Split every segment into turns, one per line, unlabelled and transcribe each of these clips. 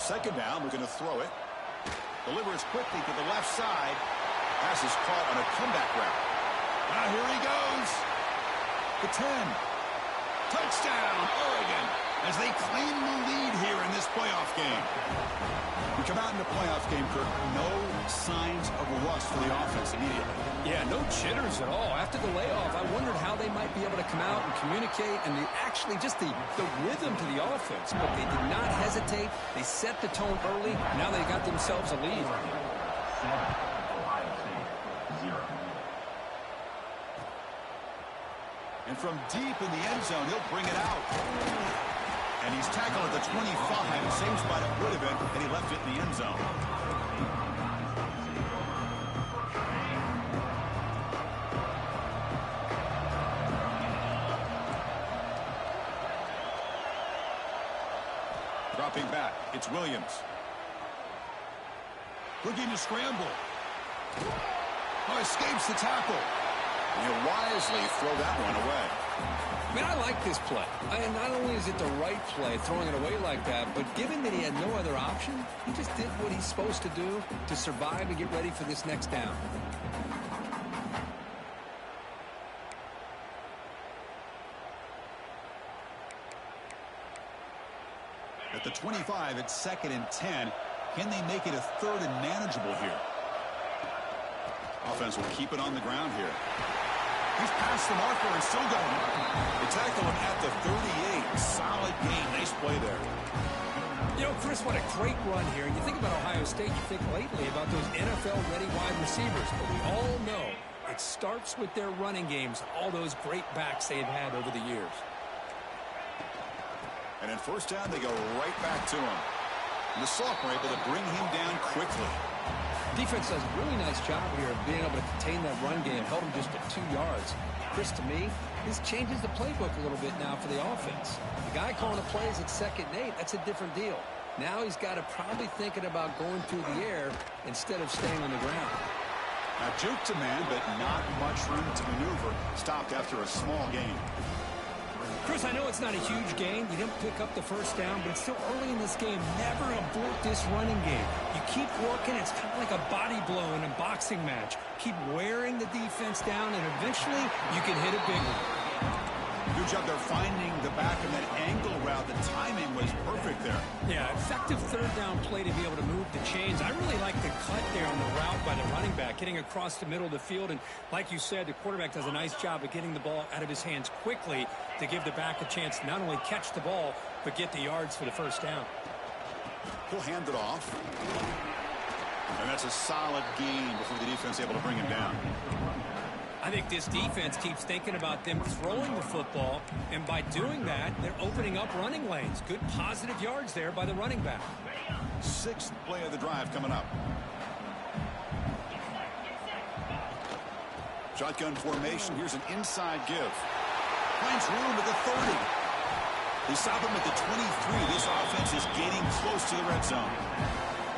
second down, we're going to throw it. Delivers quickly to the left side. Pass is caught on a comeback route. Now here he goes. The 10. Touchdown, Oregon, as they claim the lead here in this playoff game. We come out in the playoff game, Kirk. No signs of rust for the offense immediately.
Yeah, no jitters at all. After the layoff, I wondered how they might be able to come out and communicate and actually just the rhythm to the offense. But they did not hesitate. They set the tone early. Now they got themselves a lead.
And from deep in the end zone, he'll bring it out. And he's tackled at the 25, same spot it would have been, and he left it in the end zone. Dropping back, it's Williams. Looking to scramble. Oh, escapes the tackle. And he'll wisely throw that one away.
I mean, I like this play. And not only is it the right play, throwing it away like that, but given that he had no other option, he just did what he's supposed to do to survive and get ready for this next down.
At the 25, it's 2nd and 10. Can they make it a 3rd and manageable here? Offense will keep it on the ground here. He's past the marker and still going. They tackle him at the 38. Solid game. Nice play there.
You know, Chris, what a great run here. You think about Ohio State, you think lately about those NFL-ready wide receivers. But we all know it starts with their running games, all those great backs they have had over the years.
And in first down, they go right back to him. And the sophomore able to bring him down quickly.
Defense does a really nice job here of being able to contain that run game, held him just at 2 yards. Chris, to me, this changes the playbook a little bit now for the offense. The guy calling the plays at 2nd and 8, that's a different deal. Now he's got to probably thinking about going through the air instead of staying on the ground.
Now juke to man, but not much room to maneuver. Stopped after a small gain.
Chris, I know it's not a huge gain. You didn't pick up the first down, but it's still early in this game. Never abort this running game. You keep working. It's kind of like a body blow in a boxing match. Keep wearing the defense down, and eventually you can hit a big one.
Good job there finding the back of that angle route. The timing was perfect there.
Yeah, effective 3rd down play to be able to move the chains. I really like the cut there on the route by the running back, getting across the middle of the field. And like you said, the quarterback does a nice job of getting the ball out of his hands quickly to give the back a chance to not only catch the ball, but get the yards for the first down.
He'll hand it off. And that's a solid gain before the defense is able to bring him down.
I think this defense keeps thinking about them throwing the football, and by doing that, they're opening up running lanes. Good positive yards there by the running back.
6th play of the drive coming up. Shotgun formation. Here's an inside give. Finds room at the 30. They stop him at the 23. This offense is getting close to the red zone.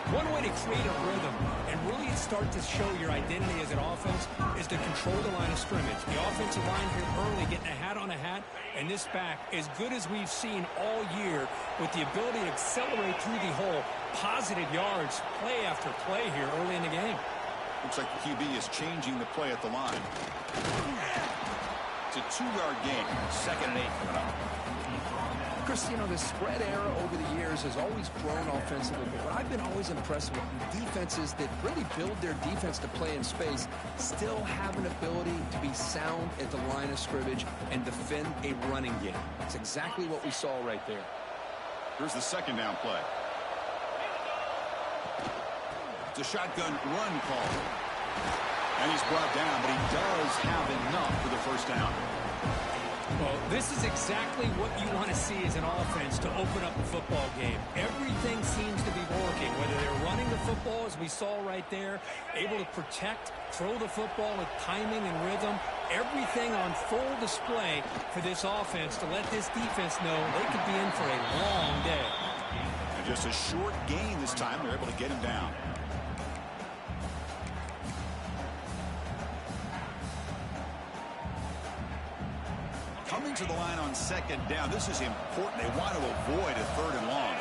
One way to create a rhythm and really start to show your identity as an offense is to control the line of scrimmage. The offensive line here early getting a hat on a hat, and this back, as good as we've seen all year, with the ability to accelerate through the hole, positive yards, play after play here early in the game.
Looks like the QB is changing the play at the line. It's a 2-yard gain. 2nd and 8 coming up.
Chris, you know, the spread era over the years has always grown offensively, but what I've been always impressed with defenses that really build their defense to play in space still have an ability to be sound at the line of scrimmage and defend a running game. It's exactly what we saw right there.
Here's the 2nd down play. It's a shotgun run call. And he's brought down, but he does have enough for the first down.
Well, this is exactly what you want to see as an offense to open up the football game. Everything seems to be working, whether they're running the football, as we saw right there, able to protect, throw the football with timing and rhythm, everything on full display for this offense to let this defense know they could be in for a long day.
And just a short gain this time. They're able to get him down. Coming to the line on 2nd down. This is important. They want to avoid a 3rd and long.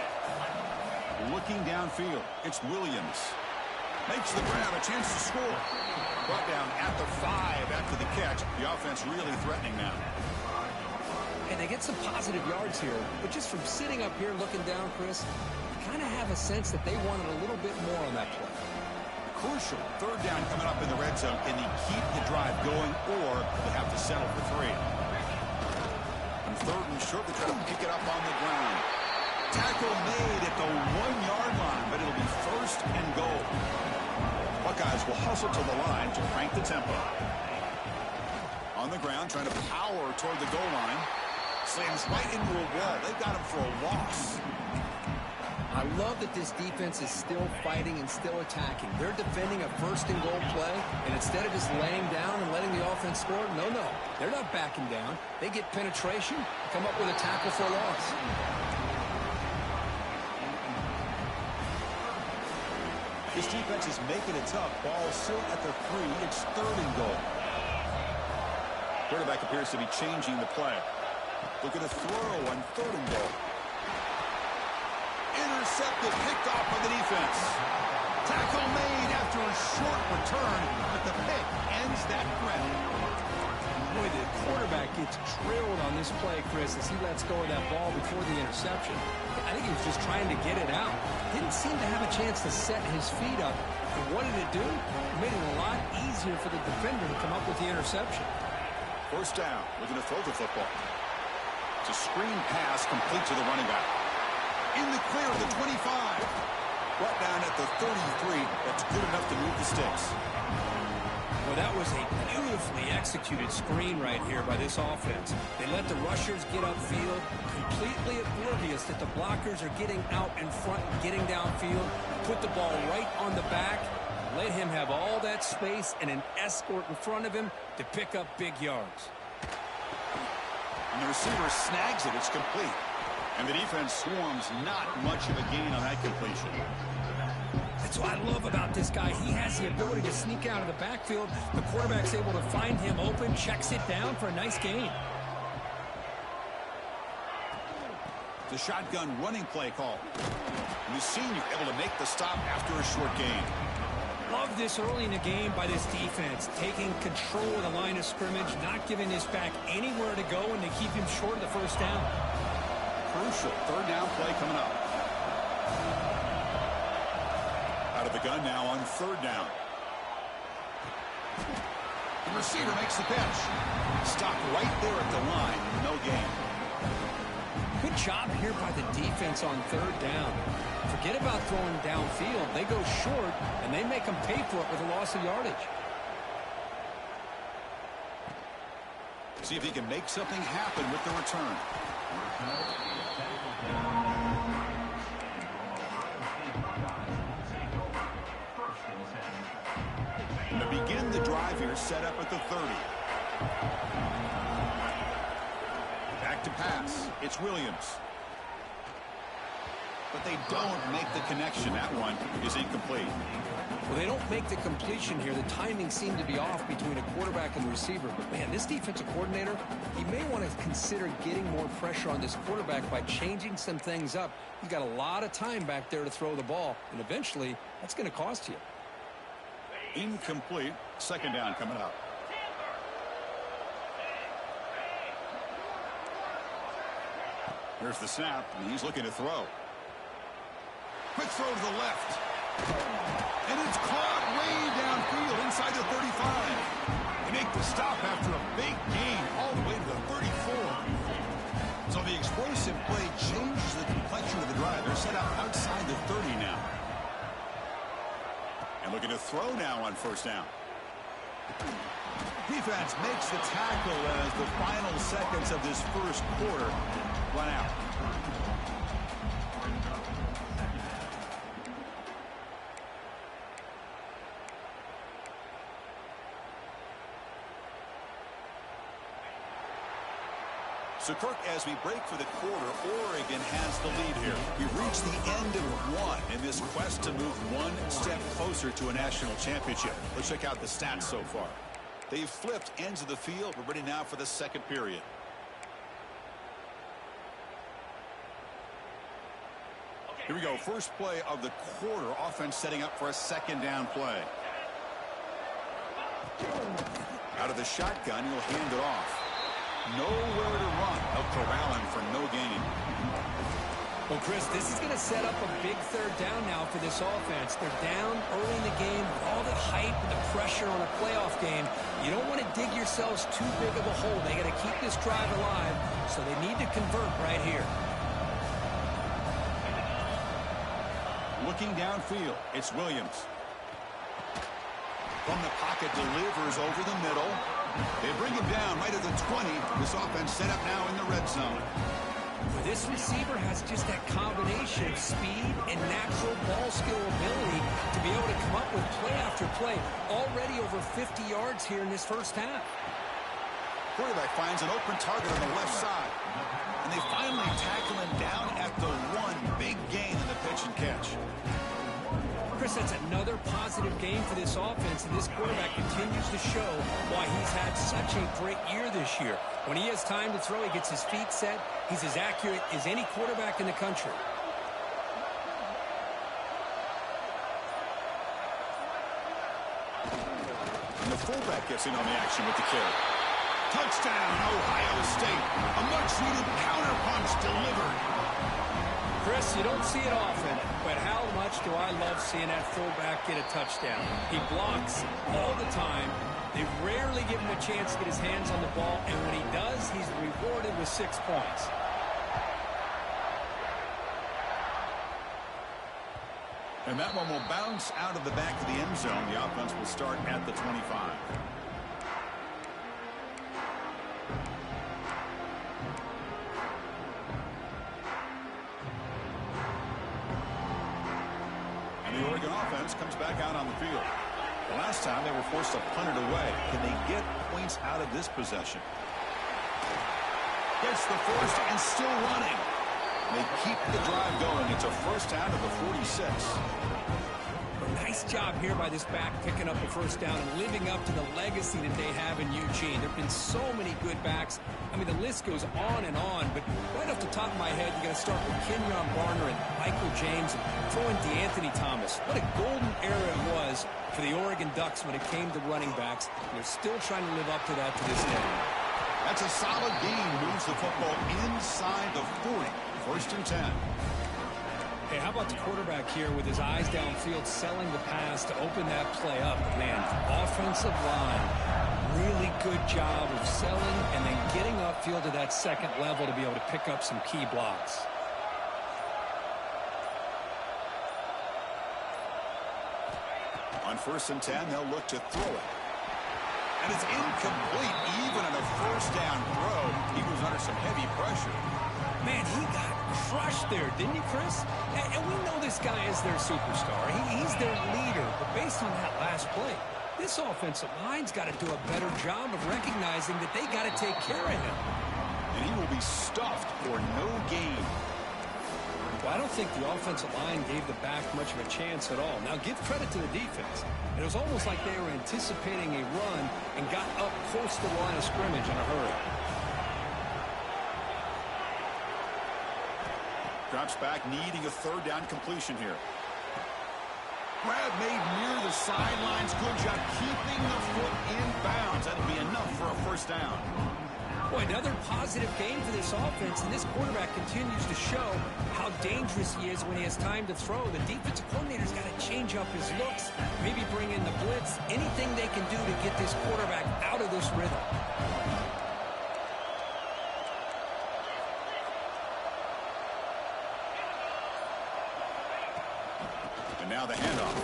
looking downfield. It's Williams. Makes the grab, a chance to score. Brought down at the 5 after the catch. The offense really threatening now.
And they get some positive yards here, but just from sitting up here looking down, Chris, you kind of have a sense that they wanted a little bit more on that play.
Crucial third down coming up in the red zone. Can they keep the drive going, or they have to settle for 3? And third and short, they try to pick it up on the ground. Tackle made at the 1-yard line, but it'll be first and goal. Buckeyes will hustle to the line to crank the tempo. On the ground, trying to power toward the goal line. Slams right into a wall. They've got him for a loss.
I love that this defense is still fighting and still attacking. They're defending a first and goal play, and instead of just laying down and letting the offense score, no, they're not backing down. They get penetration, come up with a tackle for a loss.
This defense is making it tough. Ball still at the 3. It's third and goal. Quarterback appears to be changing the play. Look at a throw on third and goal. Intercepted, picked off by the defense. Tackle made after a short return, but the pick ends that threat.
Boy, the quarterback gets drilled on this play, Chris, as he lets go of that ball before the interception. I think he was just trying to get it out. Didn't seem to have a chance to set his feet up. And what did it do? It made it a lot easier for the defender to come up with the interception.
First down, looking to throw the football. It's a screen pass complete to the running back. In the clear of the 25. Brought down at the 33. That's good enough to move the sticks.
Well, that was a beautifully executed screen right here by this offense. They let the rushers get upfield, completely oblivious that the blockers are getting out in front, getting downfield, put the ball right on the back, let him have all that space and an escort in front of him to pick up big yards.
And the receiver snags it. It's complete. And the defense swarms not much of a gain on that completion.
That's what I love about this guy. He has the ability to sneak out of the backfield. The quarterback's able to find him open, checks it down for a nice gain.
The shotgun running play call. And the senior able to make the stop after a short gain.
Love this early in the game by this defense, taking control of the line of scrimmage, not giving this back anywhere to go, and they keep him short of the first down.
Crucial third down play coming up. Out of the gun now on third down. The receiver makes the catch. Stopped right there at the line. No gain.
Good job here by the defense on third down. Forget about throwing downfield. They go short, and they make them pay for it with a loss of yardage.
See if he can make something happen with the return. And to begin the drive here, set up at the 30. Back to pass. It's Williams. But they don't make the connection. That one is incomplete.
Well, they don't make the completion here. The timing seemed to be off between a quarterback and the receiver. But, man, this defensive coordinator, he may want to consider getting more pressure on this quarterback by changing some things up. He's got a lot of time back there to throw the ball, and eventually that's going to cost you.
Incomplete. Second down coming up. Here's the snap, and he's looking to throw. Quick throw to the left. And it's caught way downfield inside the 35. They make the stop after a big gain all the way to the 34. So the explosive play changes the complexion of the drive. They're set up outside the 30 now. And looking to throw now on first down. Defense makes the tackle as the final seconds of this first quarter run out. So, Kirk, as we break for the quarter, Oregon has the lead here. We've reached the end of one in this quest to move one step closer to a national championship. Let's check out the stats so far. They've flipped ends of the field. We're ready now for the second period. Here we go. First play of the quarter. Offense setting up for a second down play. Out of the shotgun, he'll hand it off. Nowhere to run. They'll corral him for no gain.
Well, Chris, this is going to set up a big third down now for this offense. They're down early in the game with all the hype and the pressure on a playoff game. You don't want to dig yourselves too big of a hole. They got to keep this drive alive, so they need to convert right here.
Looking downfield, it's Williams. From the pocket, delivers over the middle. They bring him down right at the 20. This offense set up now in the red zone.
Well, this receiver has just that combination of speed and natural ball skill ability to be able to come up with play after play. Already over 50 yards here in this first half.
Quarterback finds an open target on the left side. And they finally tackle him down at the 1. Big gain in the pitch and catch.
Chris, that's another positive game for this offense, and this quarterback continues to show why he's had such a great year this year. When he has time to throw, he gets his feet set. He's as accurate as any quarterback in the country.
And the fullback gets in on the action with the carry. Touchdown, Ohio State. A much-needed counterpunch delivered.
Chris, you don't see it often, but how much do I love seeing that fullback get a touchdown. He blocks all the time. They rarely give him a chance to get his hands on the ball, and when he does, he's rewarded with 6 points.
And that one will bounce out of the back of the end zone. The offense will start at the 25. The Oregon offense comes back out on the field. The last time they were forced to punt it away. Can they get points out of this possession? Gets the first and still running. They keep the drive going. It's a first down to the 46.
Nice job here by this back picking up the first down and living up to the legacy that they have in Eugene. There have been so many good backs. I mean, the list goes on and on, but right off the top of my head, you got to start with Kenyon Barner and Michael James and throw in DeAnthony Thomas. What a golden era it was for the Oregon Ducks when it came to running backs. They're still trying to live up to that to this day.
That's a solid gain. Moves the football inside the 40. First and 10.
Hey, how about the quarterback here with his eyes downfield, selling the pass to open that play up? Man, offensive line, really good job of selling and then getting upfield to that second level to be able to pick up some key blocks.
On first and 10, they'll look to throw it. And it's incomplete, even on a first down throw. He was under some heavy pressure.
Man, he got crushed there, didn't he, Chris? And we know this guy is their superstar. He's their leader. But based on that last play, this offensive line's got to do a better job of recognizing that they got to take care of him.
And he will be stuffed for no gain.
Well, I don't think the offensive line gave the back much of a chance at all. Now, give credit to the defense. It was almost like they were anticipating a run and got up close to the line of scrimmage in a hurry.
Drops back, needing a third down completion here. Grab made near the sidelines. Good job keeping the foot in bounds. That'll be enough for a first down.
Boy, another positive game for this offense, and this quarterback continues to show how dangerous he is when he has time to throw. The defensive coordinator's got to change up his looks, maybe bring in the blitz, anything they can do to get this quarterback out of this rhythm.
And now the handoff.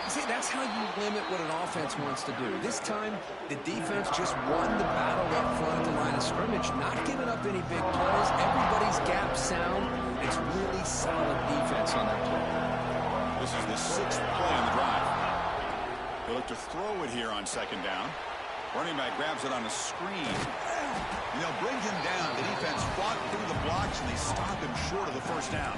See, that's how you limit what an offense wants to do. This time, the defense just won the battle up front at the line of scrimmage, not giving up any big plays. Everybody's gap sound. It's really solid defense on that play.
This is the 6th play on the drive. They look to throw it here on second down. Running back grabs it on a screen. And they'll bring him down. The defense fought through the blocks, and they stop him short of the first down.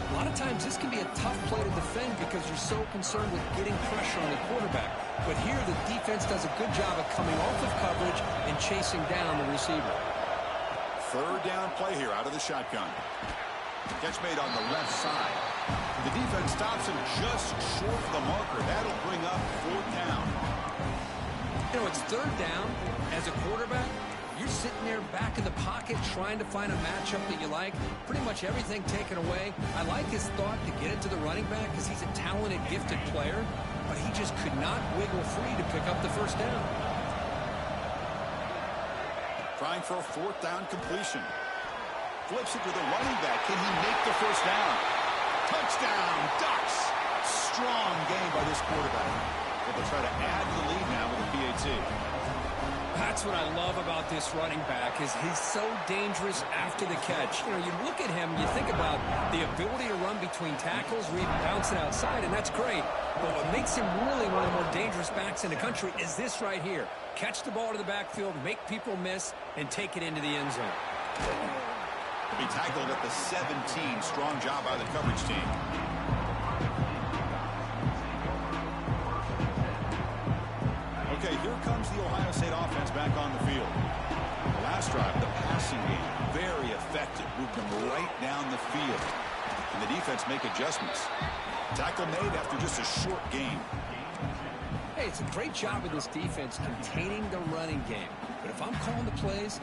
A lot of times this can be a tough play to defend because you're so concerned with getting pressure on the quarterback. But here the defense does a good job of coming off of coverage and chasing down the receiver.
Third down play here out of the shotgun. Catch made on the left side. The defense stops him just short of the marker. That'll bring up 4th down.
You know, it's 3rd down. As a quarterback, you're sitting there back in the pocket trying to find a matchup that you like. Pretty much everything taken away. I like his thought to get it to the running back because he's a talented, gifted player, but he just could not wiggle free to pick up the 1st down.
Trying for a 4th down completion. Flips it to the running back. Can he make the 1st down? Touchdown, Ducks. Strong game by this quarterback. They'll try to add to the lead now with a PAT.
That's what I love about this running back is he's so dangerous after the catch. You know, you look at him, you think about the ability to run between tackles or even bounce it outside, and that's great. But what makes him really one of the more dangerous backs in the country is this right here. Catch the ball to the backfield, make people miss, and take it into the end zone.
He'll be tackled at the 17. Strong job by the coverage team. Okay, here comes the Ohio State offense back on the field. The last drive, the passing game, very effective. Moved them right down the field. And the defense make adjustments. Tackle made after just a short game.
Hey, it's a great job of this defense containing the running game. But if I'm calling the plays,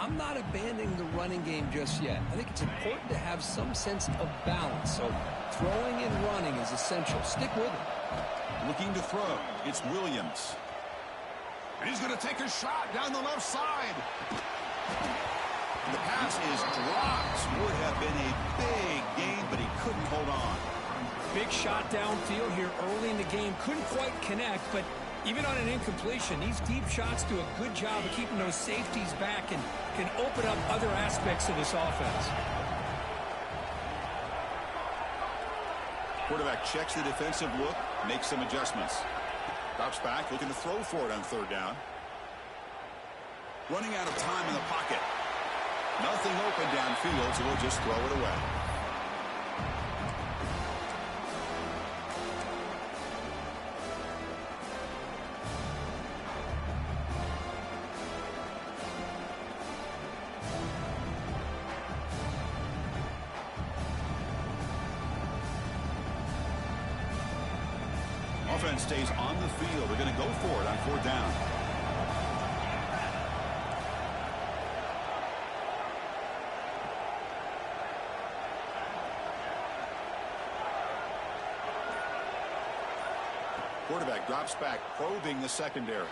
I'm not abandoning the running game just yet. I think it's important to have some sense of balance. So throwing and running is essential. Stick with it.
Looking to throw. It's Williams. And he's going to take a shot down the left side. The pass is dropped. Would have been a big game, but he couldn't hold on.
Big shot downfield here early in the game. Couldn't quite connect, but even on an incompletion, these deep shots do a good job of keeping those safeties back and can open up other aspects of this offense.
Quarterback checks the defensive look, makes some adjustments. Drops back, looking to throw for it on 3rd down. Running out of time in the pocket. Nothing open downfield, so we'll just throw it away. Offense stays on the field. They're going to go for it on 4th down. Quarterback drops back, probing the secondary.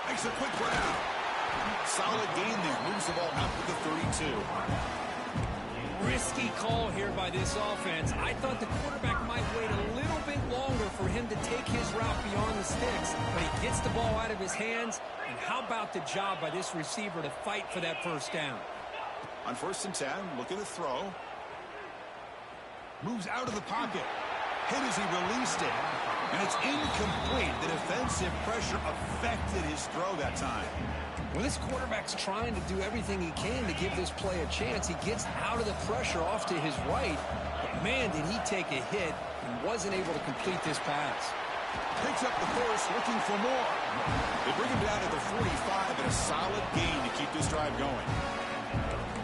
Makes a quick grab. Solid gain there. Moves the ball out to the 32.
Risky call here by this offense. I thought the quarterback might wait a little bit longer for him to take his route beyond the sticks, but he gets the ball out of his hands. And how about the job by this receiver to fight for that 1st down?
On 1st and 10, looking to throw. Moves out of the pocket. Hit as he released it. And it's incomplete. The defensive pressure affected his throw that time.
When this quarterback's trying to do everything he can to give this play a chance, he gets out of the pressure off to his right. But, man, did he take a hit and wasn't able to complete this pass.
Picks up the first, looking for more. They bring him down to the 45 and a solid gain to keep this drive going.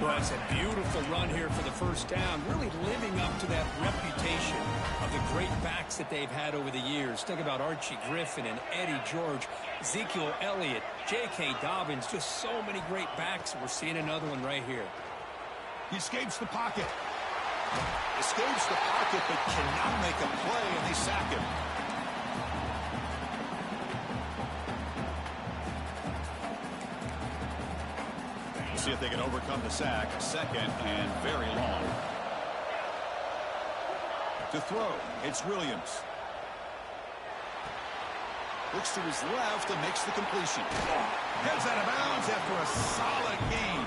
Well, it's a beautiful run here for the 1st down, really living up to that reputation of the great backs that they've had over the years. Think about Archie Griffin and Eddie George, Ezekiel Elliott, J.K. Dobbins, just so many great backs. We're seeing another one right here.
He escapes the pocket. Escapes the pocket, but cannot make a play, and they sack him. See if they can overcome the sack. 2nd and very long. To throw, it's Williams. Looks to his left and makes the completion. Heads out of bounds after a solid gain.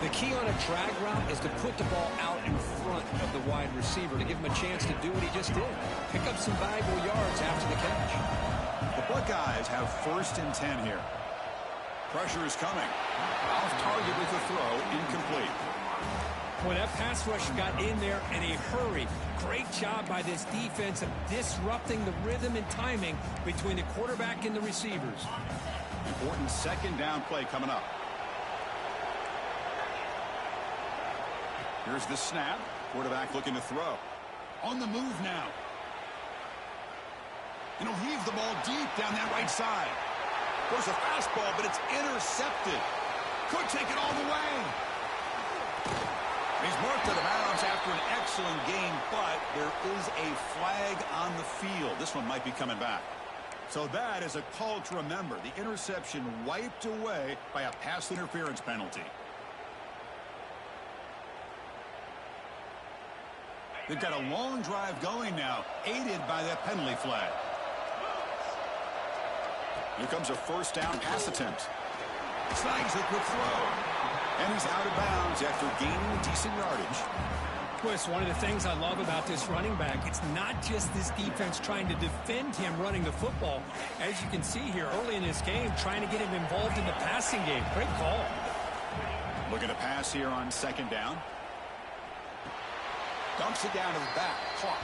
The key on a drag route is to put the ball out in front of the wide receiver to give him a chance to do what he just did. Pick up some valuable yards after the catch.
The Buckeyes have 1st and 10 here. Pressure is coming. Off target with the throw, incomplete.
When that pass rush got in there in a hurry, great job by this defense of disrupting the rhythm and timing between the quarterback and the receivers.
Important 2nd down play coming up. Here's the snap. Quarterback looking to throw. On the move now. And he'll heave the ball deep down that right side. There's a fastball, but it's intercepted. Could take it all the way. He's marked out of bounds after an excellent game, but there is a flag on the field. This one might be coming back. So that is a call to remember. The interception wiped away by a pass interference penalty. They've got a long drive going now, aided by that penalty flag. Here comes a first down pass attempt. Snags a quick throw. And he's out of bounds after gaining decent yardage.
Well, it's one of the things I love about this running back. It's not just this defense trying to defend him running the football. As you can see here early in this game, trying to get him involved in the passing game. Great call.
Look at a pass here on second down. Dumps it down to the back. Caught.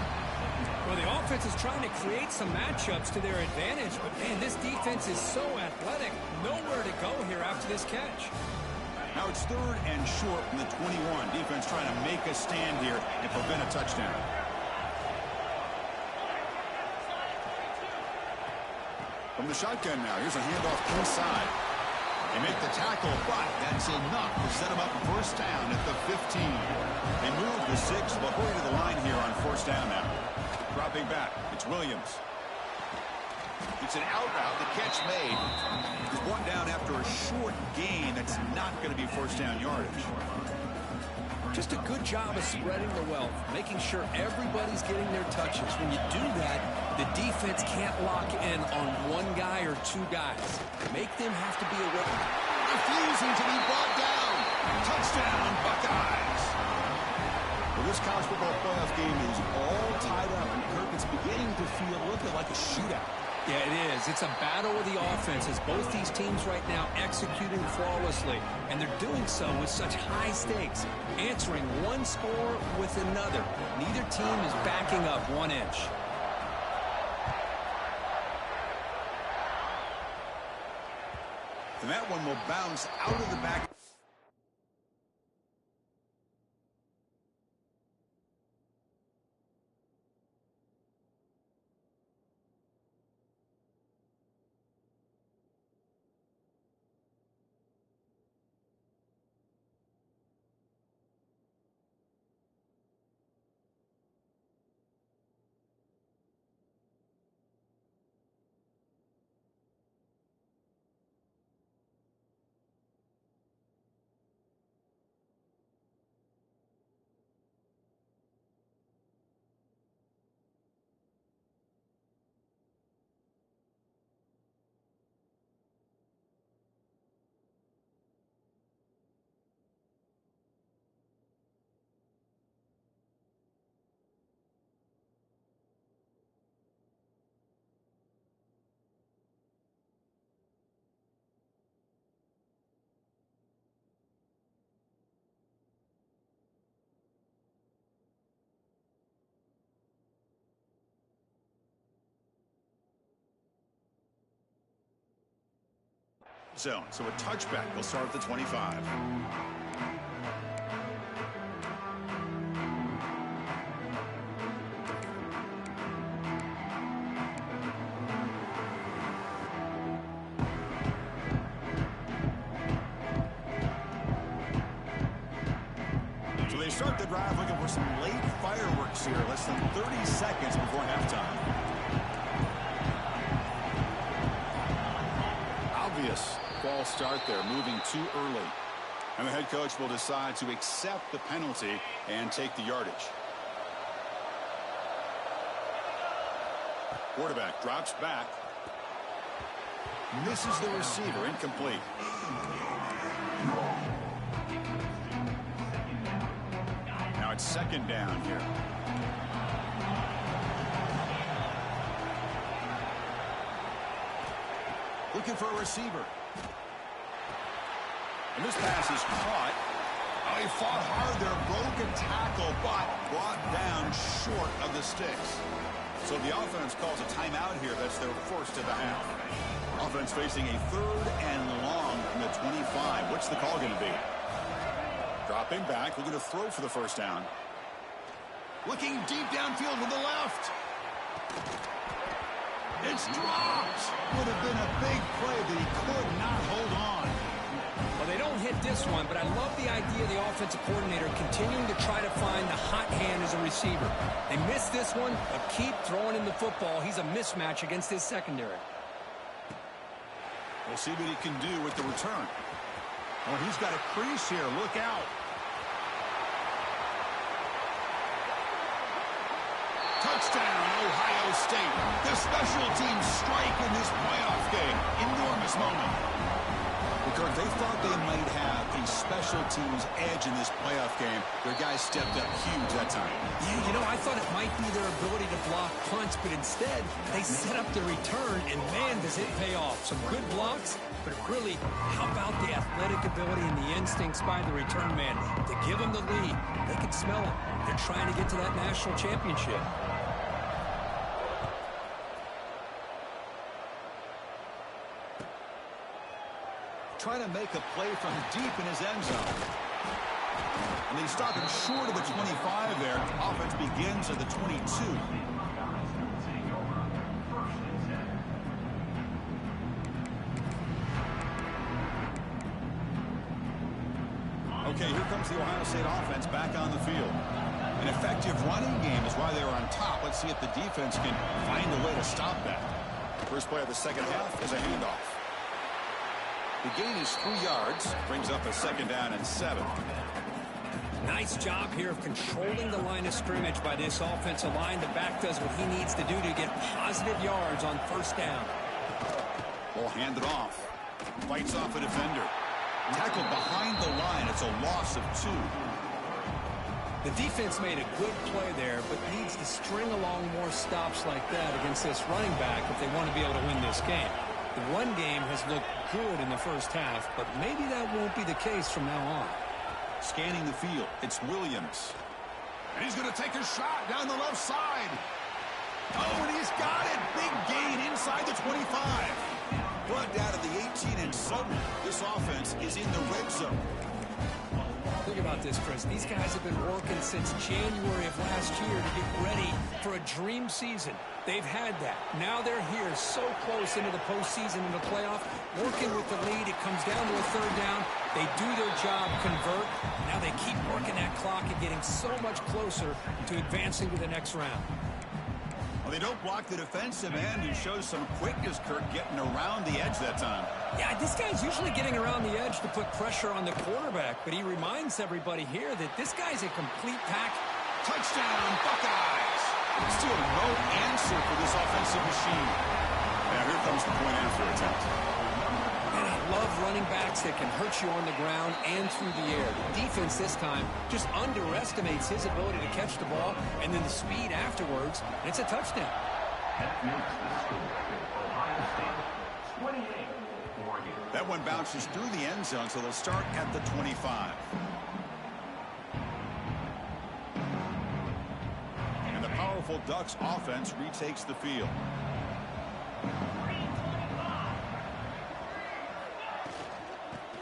Well, the offense is trying to create some matchups to their advantage, but, man, this defense is so athletic. Nowhere to go here after this catch.
Now it's third and short from the 21. Defense trying to make a stand here and prevent a touchdown. From the shotgun now, here's a handoff inside. They make the tackle, but that's enough to set them up first down at the 15. They move the 6, but hurry to the line here on first down now. Dropping back, it's Williams. It's an out route, the catch made. He's brought down after a short gain. That's not going to be first down yardage.
Just a good job of spreading the wealth, making sure everybody's getting their touches. When you do that, the defense can't lock in on one guy or two guys. Make them have to be aware.
Refusing to be brought down. Touchdown, Buckeyes. Well, this college football playoff game is all tied up, and Kirk, it's beginning to feel a little bit like a shootout.
Yeah, it is. It's a battle of the offenses. Both these teams right now executing flawlessly, and they're doing so with such high stakes, answering one score with another. Neither team is backing up 1 inch.
And that one will bounce out of the back. Zone. So a touchback will start at the 25. So they start the drive looking for some late fireworks here. Less than 30 seconds before halftime. Obvious false start there, moving too early. And the head coach will decide to accept the penalty and take the yardage. Quarterback drops back. Misses the receiver, incomplete. Now it's second down here. Looking for a receiver. And this pass is caught. Oh, he fought hard there. Broke a tackle, but brought down short of the sticks. So the offense calls a timeout here. That's their first of the half. Offense facing a third and long from the 25. What's the call going to be? Dropping back, looking to throw for the first down. Looking deep downfield with the left. It's dropped. Would have been a big play, but he could not hold on.
Well, they don't hit this one, but I love the idea of the offensive coordinator continuing to try to find the hot hand as a receiver. They missed this one, but keep throwing him the football. He's a mismatch against his secondary.
We'll see what he can do with the return. Well, he's got a crease here. Look out. Touchdown, Ohio State. The special teams strike in this playoff game. Enormous moment. Because they thought they might have a special teams edge in this playoff game. Their guys stepped up huge that time.
Yeah, you know, I thought it might be their ability to block punts, but instead they set up the return, and man, does it pay off. Some good blocks, but really, how about the athletic ability and the instincts by the return man to give them the lead? They can smell it. They're trying to get to that national championship.
Trying to make a play from deep in his end zone. And they stop him short of the 25 there. Offense begins at the 22. Okay, here comes the Ohio State offense back on the field. An effective running game is why they were on top. Let's see if the defense can find a way to stop that. First play of the second half is a handoff. The gain is 3 yards, brings up a second down and 7.
Nice job here of controlling the line of scrimmage by this offensive line. The back does what he needs to do to get positive yards on first down.
Ball handed off. Fights off a defender. Tackled behind the line. It's a loss of 2.
The defense made a good play there, but needs to string along more stops like that against this running back if they want to be able to win this game. The run game has looked good in the first half, but maybe that won't be the case from now on.
Scanning the field, it's Williams. And he's going to take a shot down the left side. Oh, and he's got it. Big gain inside the 25. Brought down to the 18, and suddenly this offense is in the red zone.
Think about this, Chris. These guys have been working since January of last year to get ready for a dream season. They've had that. Now they're here so close into the postseason and the playoff, working with the lead. It comes down to a third down. They do their job, convert. Now they keep working that clock and getting so much closer to advancing to the next round.
Well, they don't block the defensive end, who shows some quickness, Kirk, getting around the edge that time.
Yeah, this guy's usually getting around the edge to put pressure on the quarterback, but he reminds everybody here that this guy's a complete pack.
Touchdown, Buckeyes! Still no answer for this offensive machine. Now here comes the point after attempt.
And I love running backs that can hurt you on the ground and through the air. The defense this time just underestimates his ability to catch the ball, and then the speed afterwards, and it's a touchdown.
That one bounces through the end zone, so they'll start at the 25. And the powerful Ducks offense retakes the field.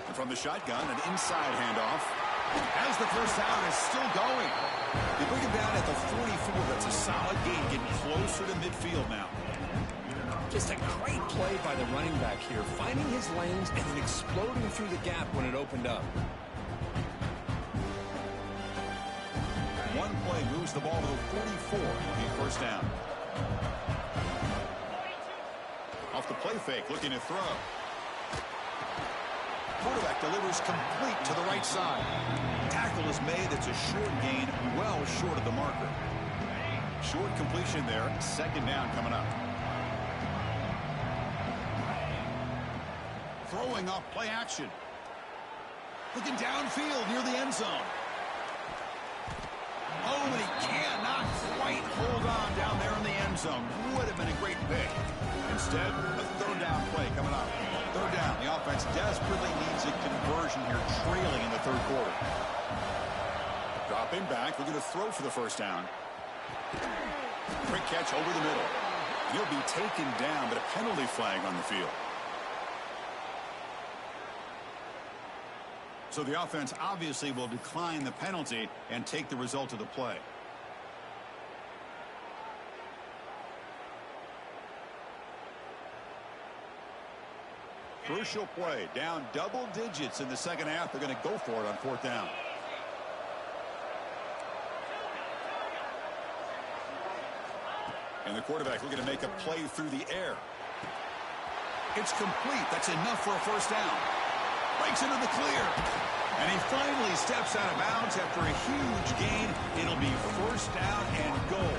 And from the shotgun, an inside handoff. As the first down is still going. They bring him down at the 44. That's a solid gain, getting closer to midfield now.
Just a great play by the running back here, finding his lanes and then exploding through the gap when it opened up.
One play moves the ball to the 44. It'll be first down. Off the play fake, looking to throw. Quarterback delivers complete to the right side. Tackle is made. It's a short gain, well short of the marker. Short completion there. Second down coming up. Throwing off play action. Looking downfield near the end zone. Oh, and he cannot quite hold on down there in the end zone. Would have been a great pick. Instead, a third down play coming up. Third down. The offense desperately needs a conversion here, trailing in the third quarter. Dropping back. We're going to throw for the first down. Quick catch over the middle. He'll be taken down, but a penalty flag on the field. So the offense obviously will decline the penalty and take the result of the play. Crucial play, down double digits in the second half. They're going to go for it on fourth down. And the quarterback looking to make a play through the air. It's complete. That's enough for a first down. Breaks into the clear. And he finally steps out of bounds after a huge gain. It'll be first down and goal.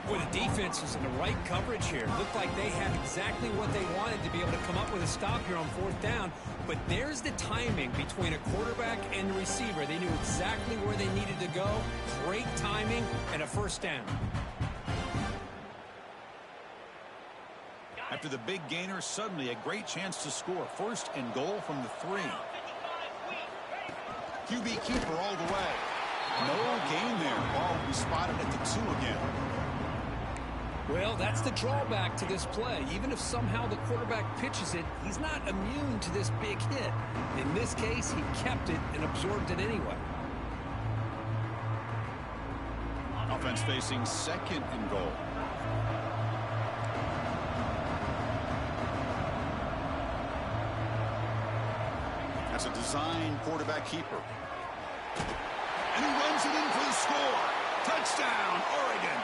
Boy, the defense is in the right coverage here. Looked like they had exactly what they wanted to be able to come up with a stop here on fourth down. But there's the timing between a quarterback and the receiver. They knew exactly where they needed to go. Great timing and a first down.
After the big gainer, suddenly a great chance to score. First and goal from the 3. QB keeper all the way. No gain there. Ball will be spotted at the 2 again.
Well, that's the drawback to this play. Even if somehow the quarterback pitches it, he's not immune to this big hit. In this case, he kept it and absorbed it anyway.
Offense facing second and goal. That's a design quarterback keeper. And he runs it in for the score. Touchdown, Oregon.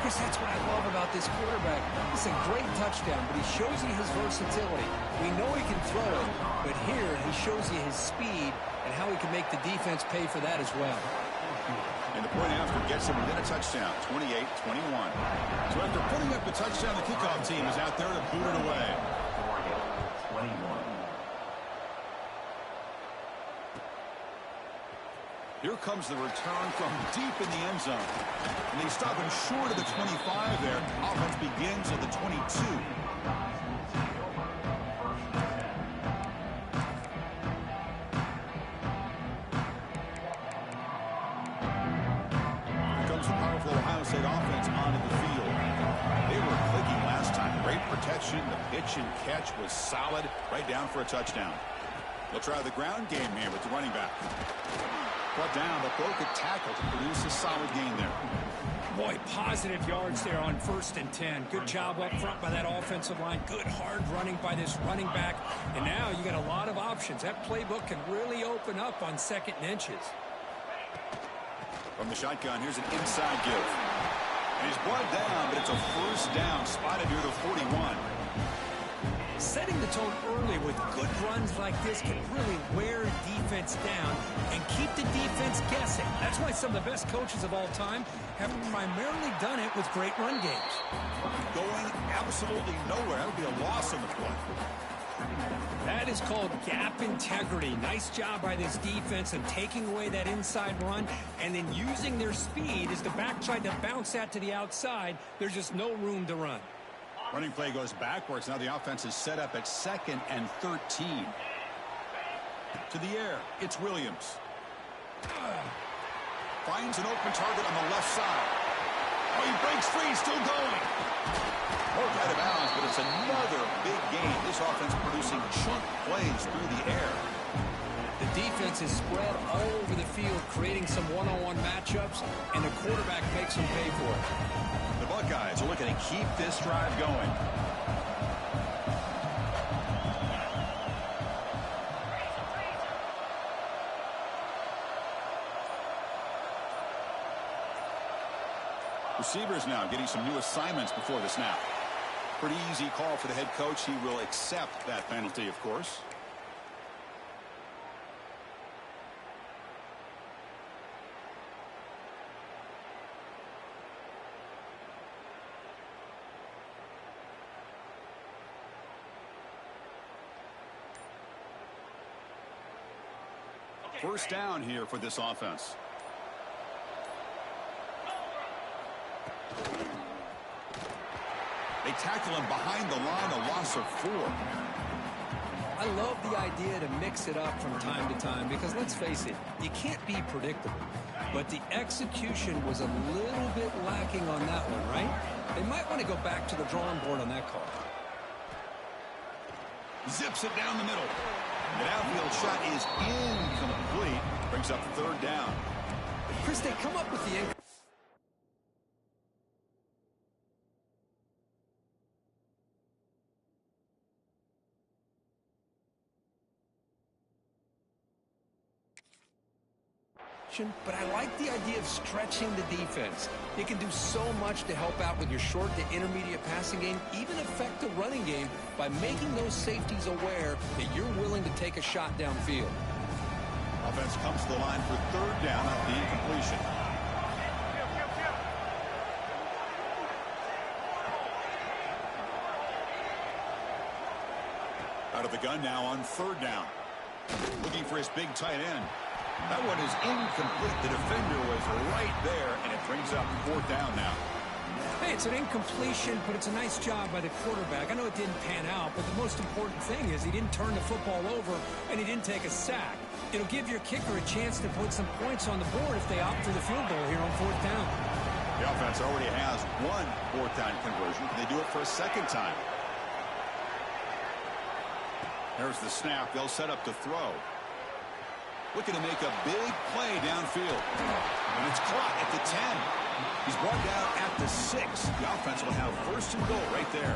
Chris, that's what I love about this quarterback. It's a great touchdown, but he shows you his versatility. We know he can throw it, but here he shows you his speed and how he can make the defense pay for that as well.
And the point after gets him within a touchdown, 28-21. So after putting up the touchdown, the kickoff team is out there to boot it away.
21.
Here comes the return from deep in the end zone. And they stop him short of the 25 there. Offense begins at the 22. Here comes the powerful Ohio State offense onto the field. They were clicking last time. Great protection. The pitch and catch was solid. Right down for a touchdown. They'll try the ground game here with the running back. Brought down, but broke a tackle to produce a solid gain there.
Boy, positive yards there on 1st and 10. Good job up front by that offensive line. Good hard running by this running back. And now you got a lot of options. That playbook can really open up on 2nd and inches.
From the shotgun, here's an inside give. And he's brought down, but it's a first down spotted near the 41.
Setting the tone early with good runs like this can really wear defense down and keep the defense guessing. That's why some of the best coaches of all time have primarily done it with great run games.
Going absolutely nowhere. That would be a loss on the play.
That is called gap integrity. Nice job by this defense of taking away that inside run and then using their speed as the back tried to bounce that to the outside. There's just no room to run.
Running play goes backwards. Now the offense is set up at 2nd and 13. To the air. It's Williams. Finds an open target on the left side. Oh, he breaks free. Still going. Broke out of bounds, but it's another big gain. This offense producing chunk plays through the air.
The defense is spread all over the field, creating some one-on-one matchups, and the quarterback makes them pay for it.
The Buckeyes are looking to keep this drive going. Receivers now getting some new assignments before the snap. Pretty easy call for the head coach. He will accept that penalty, of course. First down here for this offense. They tackle him behind the line, a loss of 4.
I love the idea to mix it up from time to time because, let's face it, you can't be predictable. But the execution was a little bit lacking on that one, right? They might want to go back to the drawing board on that call.
Zips it down the middle. The downfield shot is incomplete. Brings up third down.
Chris, they come up with the but I like the idea of stretching the defense. It can do so much to help out with your short to intermediate passing game, even affect the running game by making those safeties aware that you're willing to take a shot downfield.
Offense comes to the line for third down on the incompletion. Out of the gun now on third down. Looking for his big tight end. That one is incomplete. The defender was right there, and it brings up fourth down now.
Hey, it's an incompletion, but it's a nice job by the quarterback. I know it didn't pan out, but the most important thing is he didn't turn the football over, and he didn't take a sack. It'll give your kicker a chance to put some points on the board if they opt for the field goal here on fourth down.
The offense already has one fourth down conversion. Can they do it for a second time? There's the snap. They'll set up to throw. Looking to make a big play downfield. And it's caught at the 10. He's brought down at the 6. The offense will have first and goal right there.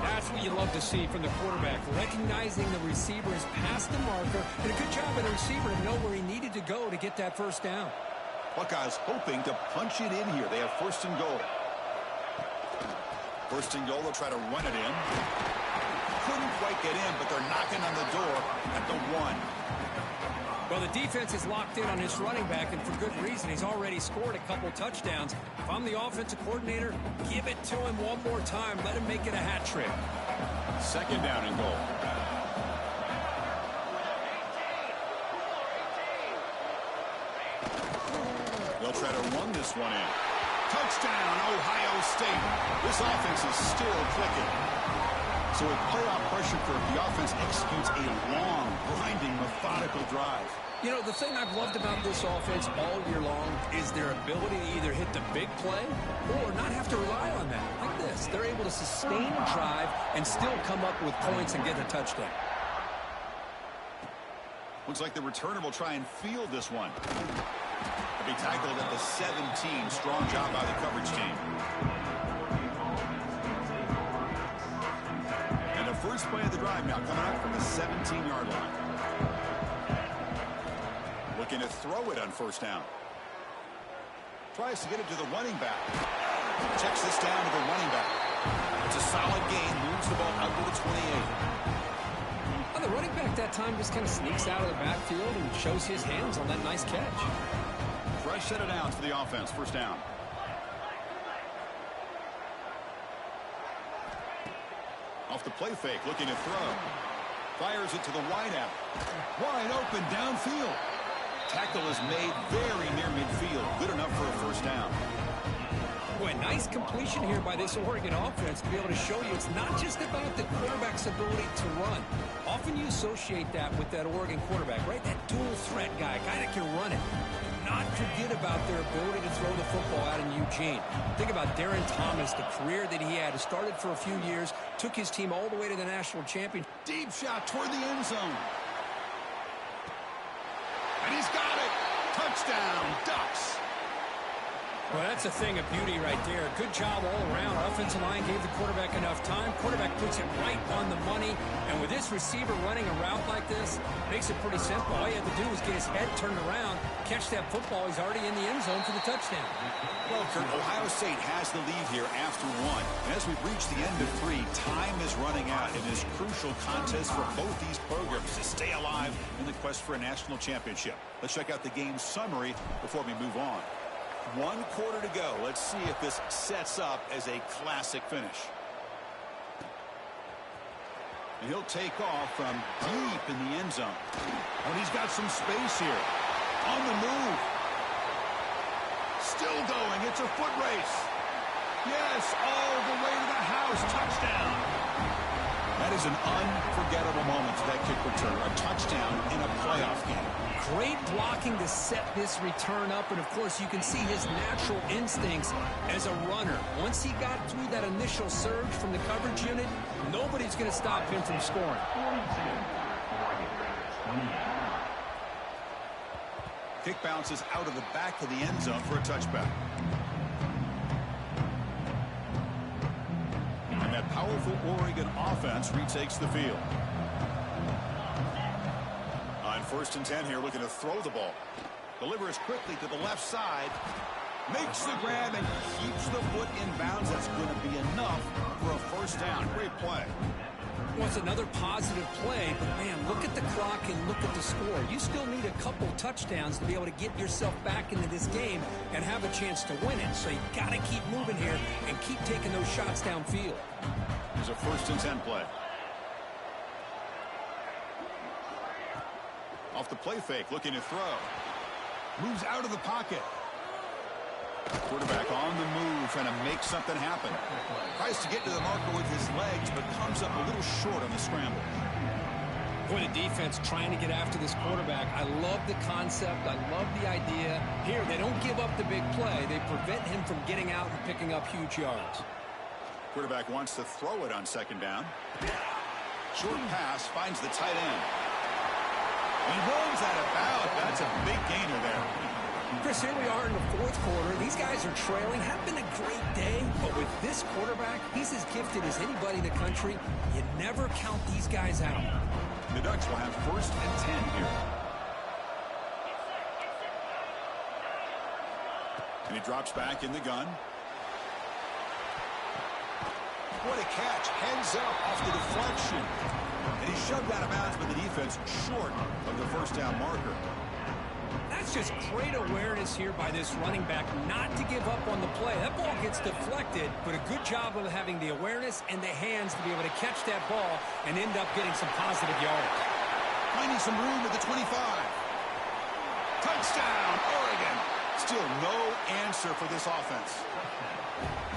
That's what you love to see from the quarterback, recognizing the receiver is past the marker, and a good job by the receiver to know where he needed to go to get that first down.
Buckeyes hoping to punch it in here. They have first and goal. First and goal, they'll try to run it in. Couldn't quite get in, but they're knocking on the door at the 1.
Well, the defense is locked in on his running back, and for good reason. He's already scored a couple touchdowns. If I'm the offensive coordinator, give it to him one more time. Let him make it a hat trick.
Second down and goal. They'll try to run this one in. Touchdown, Ohio State. This offense is still clicking. So with playoff pressure curve, the offense executes a long, grinding, methodical drive.
You know, the thing I've loved about this offense all year long is their ability to either hit the big play or not have to rely on that. Like this, they're able to sustain a drive and still come up with points and get a touchdown.
Looks like the returner will try and field this one. He'll be tackled at the 17. Strong job by the coverage team. First play of the drive now coming up from the 17-yard line. Looking to throw it on first down. Tries to get it to the running back. Checks this down to the running back. It's a solid gain. Moves the ball out to the 28.
Well, the running back that time just kind of sneaks out of the backfield and shows his hands on that nice catch.
Fresh set of downs for the offense. First down. Off the play fake, looking to throw. Fires it to the wideout. Wide open downfield. Tackle is made very near midfield. Good enough for a first down.
Boy, nice completion here by this Oregon offense to be able to show you it's not just about the quarterback's ability to run. Often you associate that with that Oregon quarterback, right? That dual threat guy that can run it. Not forget about their ability to throw the football out in Eugene. Think about Darren Thomas, the career that he had. He started for a few years, took his team all the way to the national championship.
Deep shot toward the end zone. And he's got it. Touchdown, Ducks.
Well, that's a thing of beauty right there. Good job all around. Offensive line gave the quarterback enough time. Quarterback puts it right on the money. And with this receiver running a route like this, makes it pretty simple. All you have to do is get his head turned around, catch that football. He's already in the end zone for the touchdown.
Well, Kurt, Ohio State has the lead here after 1. And as we've reached the end of 3, time is running out in this crucial contest for both these programs to stay alive in the quest for a national championship. Let's check out the game summary before we move on. 1 quarter to go. Let's see if this sets up as a classic finish. And he'll take off from deep in the end zone. And he's got some space here. On the move. Still going. It's a foot race. Yes, all the way to the house. Touchdown. That is an unforgettable moment for that kick returner. A touchdown in a playoff game.
Great blocking to set this return up, and of course you can see his natural instincts as a runner. Once he got through that initial surge from the coverage unit, nobody's going to stop him from scoring.
Kick bounces out of the back of the end zone for a touchback. And that powerful Oregon offense retakes the field. On 1st and 10 here, looking to throw the ball. Delivers quickly to the left side. Makes the grab and keeps the foot in bounds. That's going to be enough for a first down. Great play.
Well, it's another positive play, but man, look at the clock and look at the score. You still need a couple touchdowns to be able to get yourself back into this game and have a chance to win it. So you got to keep moving here and keep taking those shots downfield.
Here's a 1st and 10 play. Off the play fake, looking to throw. Moves out of the pocket. Quarterback on the move, trying to make something happen. Tries to get to the marker with his legs, but comes up a little short on the scramble.
Boy, the defense trying to get after this quarterback. I love the concept. I love the idea. Here, they don't give up the big play. They prevent him from getting out and picking up huge yards.
Quarterback wants to throw it on 2nd down. Short pass, finds the tight end. He runs out of bounds. That's a big gainer there.
Chris, here we are in the 4th quarter. These guys are trailing. Haven't been a great day, but with this quarterback, he's as gifted as anybody in the country. You never count these guys out.
The Ducks will have 1st and 10 here. And he drops back in the gun. What a catch. Heads up off the deflection. And he's shoved out of bounds by the defense short of the 1st down marker.
That's just great awareness here by this running back not to give up on the play. That ball gets deflected, but a good job of having the awareness and the hands to be able to catch that ball and end up getting some positive yards.
Finding some room at the 25. Touchdown, Oregon. Still no answer for this offense.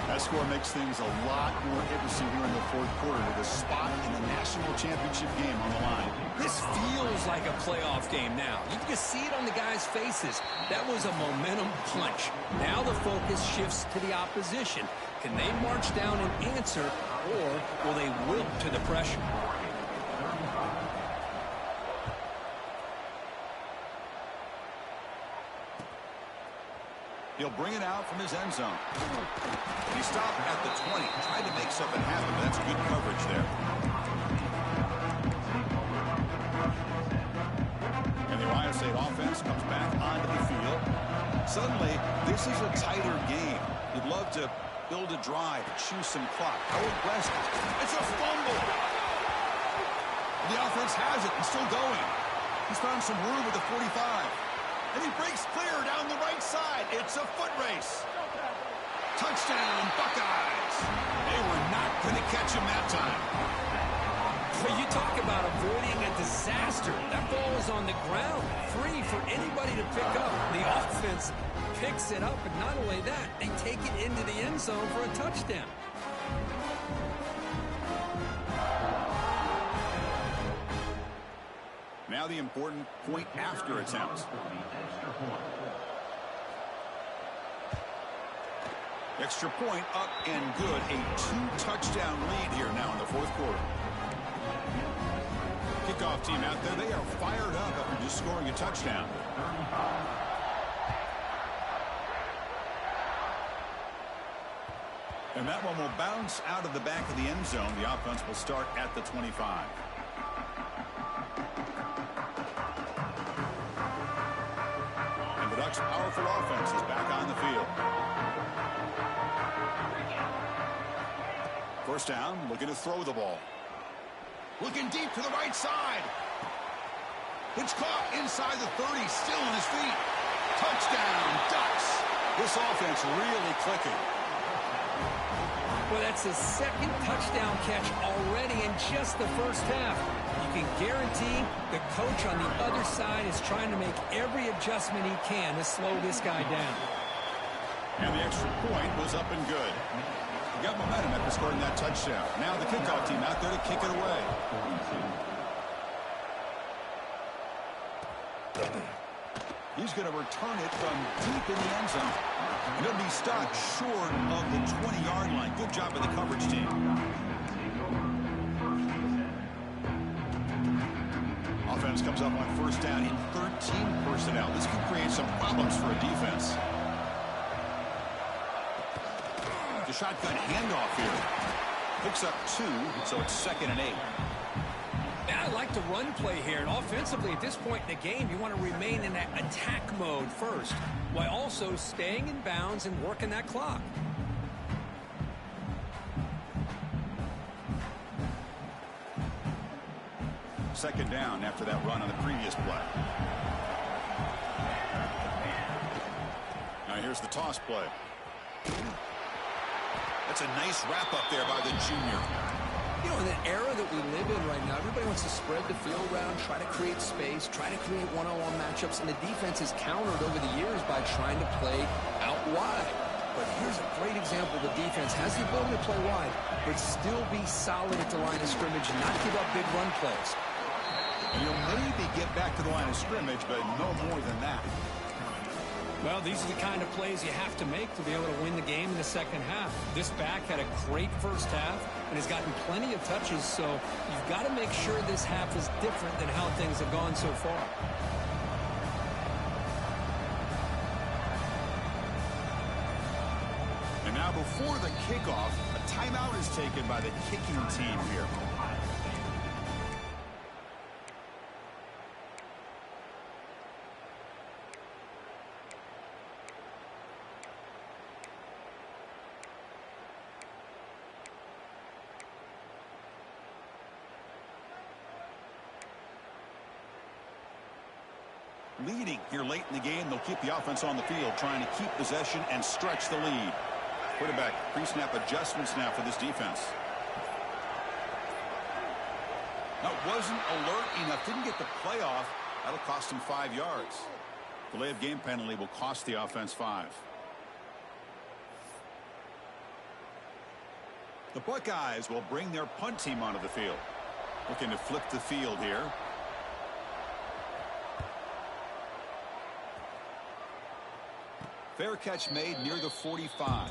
That score makes things a lot more interesting here in the 4th quarter with a spot in the national championship game on the line.
This feels like a playoff game now. You can see it on the guys' faces. That was a momentum punch. Now the focus shifts to the opposition. Can they march down and answer, or will they wilt to the pressure?
He'll bring it out from his end zone. He stopped at the 20, tried to make something happen, but that's good coverage there. And the Ohio State offense comes back onto the field. Suddenly, this is a tighter game. You'd love to build a drive, choose some clock. How aggressive. It's a fumble. The offense has it and still going. He's found some room at the 45. And he breaks clear down the right side. It's a foot race. Touchdown, Buckeyes. They were not going to catch him that time.
But you talk about avoiding a disaster. That ball is on the ground, free for anybody to pick up. The offense picks it up, and not only that, they take it into the end zone for a touchdown.
Now the important point after attempt. Extra point up and good. A 2-touchdown lead here now in the 4th quarter. Kickoff team out there. They are fired up after just scoring a touchdown. And that one will bounce out of the back of the end zone. The offense will start at the 25. And the Ducks' powerful offense is back on the field. First down, looking to throw the ball. Looking deep to the right side. It's caught inside the 30, still on his feet. Touchdown, Ducks. This offense really clicking.
Well, that's his 2nd touchdown catch already in just the first half. You can guarantee the coach on the other side is trying to make every adjustment he can to slow this guy down.
And the extra point was up and good. He got momentum after scoring that touchdown. Now the kickoff team out there to kick it away. He's going to return it from deep in the end zone. And he'll be stopped short of the 20-yard line. Good job by the coverage team. Offense comes up on team personnel. This can create some problems for a defense. The shotgun handoff here. Picks up 2, so it's 2nd and 8.
Yeah, I like the run play here. And offensively, at this point in the game, you want to remain in that attack mode first, while also staying in bounds and working that clock.
Second down after that run on the previous play. Now here's the toss play. That's a nice wrap-up there by the junior.
You know, in the era that we live in right now, everybody wants to spread the field around, try to create space, try to create one-on-one matchups, and the defense is countered over the years by trying to play out wide. But here's a great example. The defense has the ability to play wide, but still be solid at the line of scrimmage and not give up big run plays.
And you'll maybe get back to the line of scrimmage, but no more than that.
Well, these are the kind of plays you have to make to be able to win the game in the second half. This back had a great first half and has gotten plenty of touches, so you've got to make sure this half is different than how things have gone so far.
And now before the kickoff, a timeout is taken by the kicking team here. Leading here late in the game, they'll keep the offense on the field, trying to keep possession and stretch the lead. Quarterback pre-snap adjustments now for this defense. That wasn't alert enough, didn't get the play off. That'll cost him 5 yards. Delay of game penalty will cost the offense 5. The Buckeyes will bring their punt team onto the field. Looking to flip the field here. Fair catch made near the 45.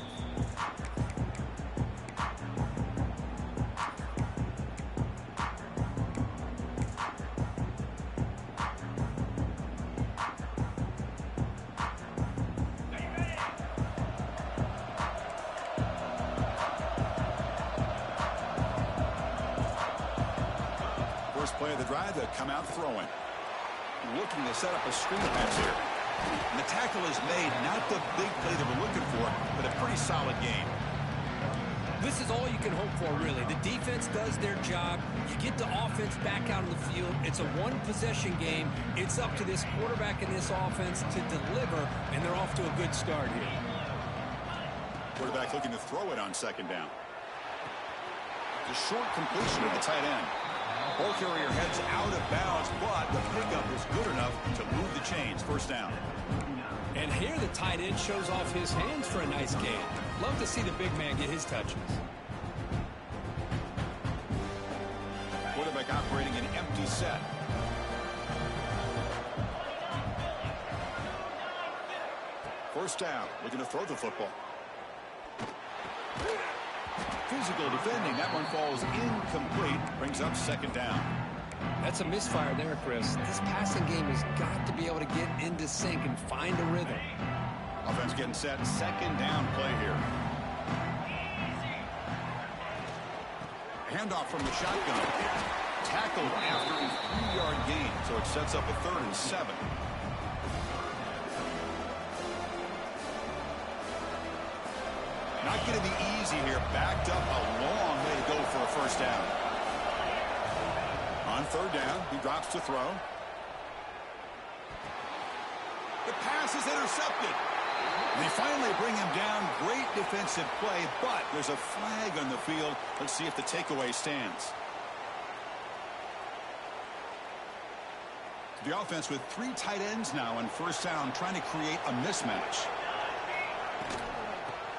First play of the drive, they'll come out throwing. Looking to set up a screen pass here. And the tackle is made, not the big play that we're looking for, but a pretty solid game.
This is all you can hope for, really. The defense does their job. You get the offense back out on the field. It's a one-possession game. It's up to this quarterback and this offense to deliver, and they're off to a good start here.
Quarterback looking to throw it on second down. The short completion of the tight end. Ball carrier heads out of bounds, but the pickup is good enough to move the chains. First down.
And here the tight end shows off his hands for a nice gain. Love to see the big man get his touches.
Quarterback operating an empty set. First down, looking to throw the football. Physical defending, that one falls incomplete, brings up second down.
That's a misfire there, Chris. This passing game has got to be able to get into sync and find a rhythm.
Offense getting set, second down play here. Handoff from the shotgun. Tackled after a 3-yard gain, so it sets up a 3rd and 7. Not going to be easy here. Backed up a long way to go for a first down. On third down, he drops to throw. The pass is intercepted. And they finally bring him down. Great defensive play, but there's a flag on the field. Let's see if the takeaway stands. The offense with 3 tight ends now on first down, trying to create a mismatch.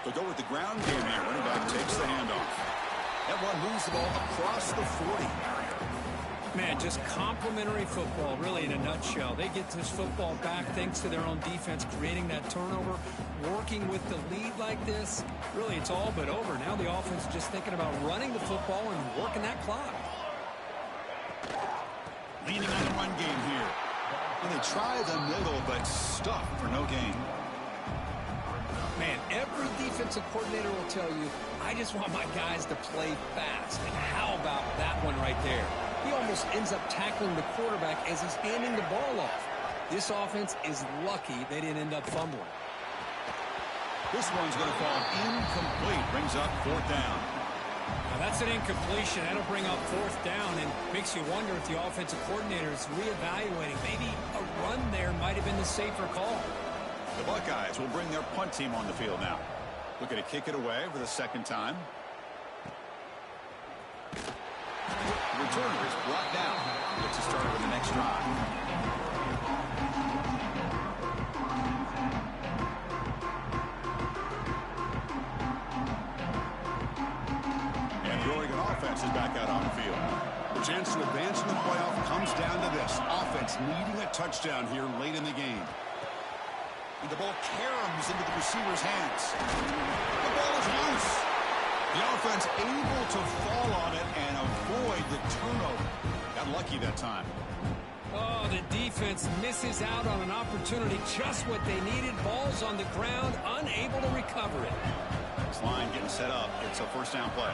They'll go with the ground game here. Running back takes the handoff. That one moves the ball across the 40.
Man, just complimentary football, really, in a nutshell. They get this football back thanks to their own defense, creating that turnover, working with the lead like this. Really, it's all but over. Now the offense is just thinking about running the football and working that clock.
Leaning on the run game here. they try the middle, but stuff for no gain.
Man, every defensive coordinator will tell you, I just want my guys to play fast. And how about that one right there? He almost ends up tackling the quarterback as he's handing the ball off. This offense is lucky they didn't end up fumbling.
This one's going to fall incomplete. Brings up 4th down.
Now that's an incompletion. That'll bring up 4th down and makes you wonder if the offensive coordinator is reevaluating. Maybe a run there might have been the safer call.
The Buckeyes will bring their punt team on the field now. Looking to kick it away for the 2nd time. The returner is brought down. Gets us started with the next drive. And the Oregon offense is back out on the field. The chance to advance in the playoff comes down to this. Offense needing a touchdown here late in the game. And the ball caroms into the receiver's hands. The ball is loose. The offense able to fall on it and avoid the turnover. Got lucky that time.
Oh, the defense misses out on an opportunity. Just what they needed. Ball's on the ground, unable to recover it.
This line getting set up. It's a 1st down play.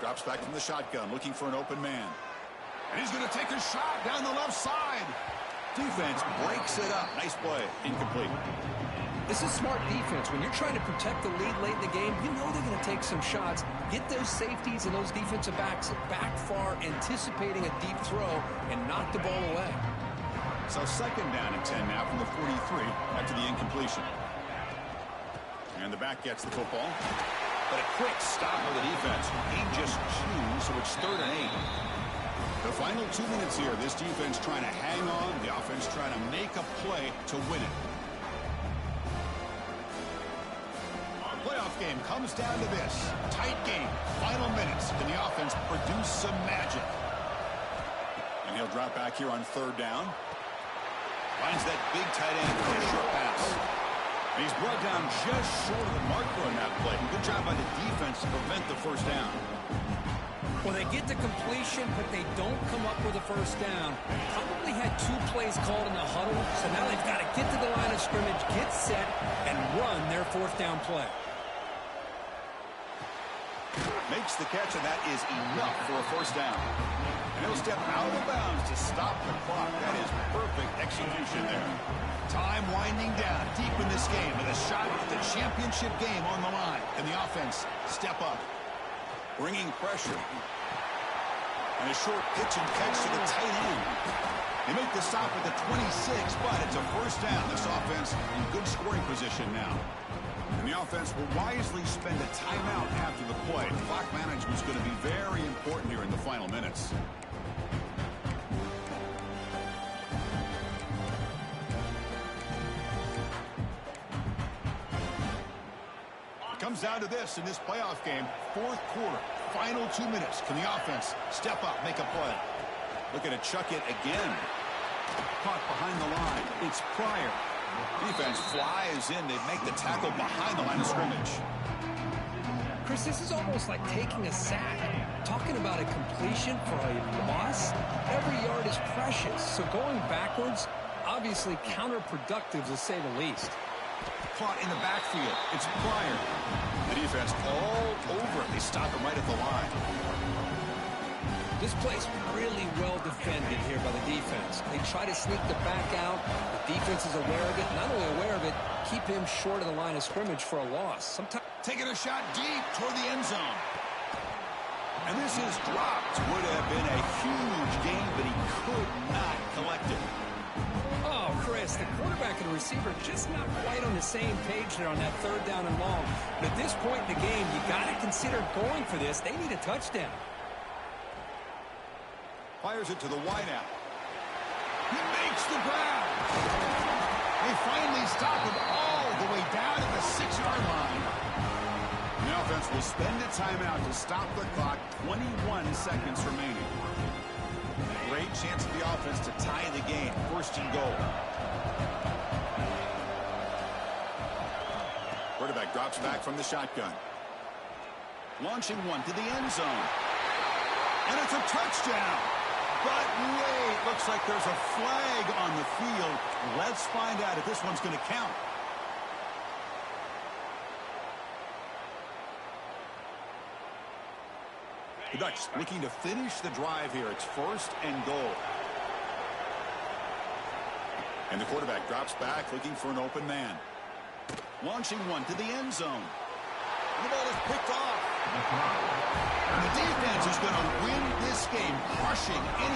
Drops back from the shotgun, looking for an open man. And he's going to take a shot down the left side. Defense breaks it up. Nice play. Incomplete.
This is smart defense. When you're trying to protect the lead late in the game, you know they're going to take some shots. Get those safeties and those defensive backs back far, anticipating a deep throw, and knock the ball away.
So 2nd down and 10 now from the 43 after the incompletion. And the back gets the football. But a quick stop of the defense. Gain just 2, so it's 3rd and 8. The final 2 minutes here. This defense trying to hang on. The offense trying to make a play to win it. Our playoff game comes down to this. Tight game. Final minutes. Can the offense produce some magic? And he'll drop back here on 3rd down. Finds that big tight end for a short pass. And he's brought down just short of the marker on that play. Good job by the defense to prevent the 1st down.
Well, they get to completion, but they don't come up with a 1st down. Probably had 2 plays called in the huddle, so now they've got to get to the line of scrimmage, get set, and run their 4th down play.
Makes the catch, and that is enough for a 1st down. And he'll step out of bounds to stop the clock. That is perfect execution there. Time winding down deep in this game with a shot at the championship game on the line. And the offense step up, bringing pressure. And a short pitch and catch to the tight end. They make the stop at the 26, but it's a 1st down. This offense in good scoring position now. And the offense will wisely spend a timeout after the play. Clock management is going to be very important here in the final minutes. It comes down to this in this playoff game. 4th quarter, final 2 minutes. Can the offense step up, make a play? Looking to chuck it again. Caught behind the line. It's Pryor. Defense flies in. They make the tackle behind the line of scrimmage.
Chris, this is almost like taking a sack. Talking about a completion for a loss, every yard is precious. So going backwards, obviously counterproductive to say the least.
Caught in the backfield. It's Pryor. The defense all over it. They stop him right at the line.
This play's really well defended here by the defense. They try to sneak the back out. The defense is aware of it. Not only aware of it, keep him short of the line of scrimmage for a loss. Sometimes
taking a shot deep toward the end zone. And this is dropped. Would have been a huge gain, but he could not collect it.
Oh, Chris, the quarterback and the receiver just not quite on the same page there on that 3rd down and long. But at this point in the game, you got to consider going for this. They need a touchdown.
Fires it to the wideout. He makes the grab. They finally stop him all the way down at the 6-yard line. The offense will spend a timeout to stop the clock. 21 seconds remaining. Great chance for the offense to tie the game. 1st and goal. Quarterback drops back from the shotgun. Launching one to the end zone. And it's a touchdown. But wait, looks like there's a flag on the field. Let's find out if this one's going to count. The Ducks looking to finish the drive here. It's 1st and goal. And the quarterback drops back looking for an open man. Launching one to the end zone. And the ball is picked off. And the defense is going to win this game, crushing any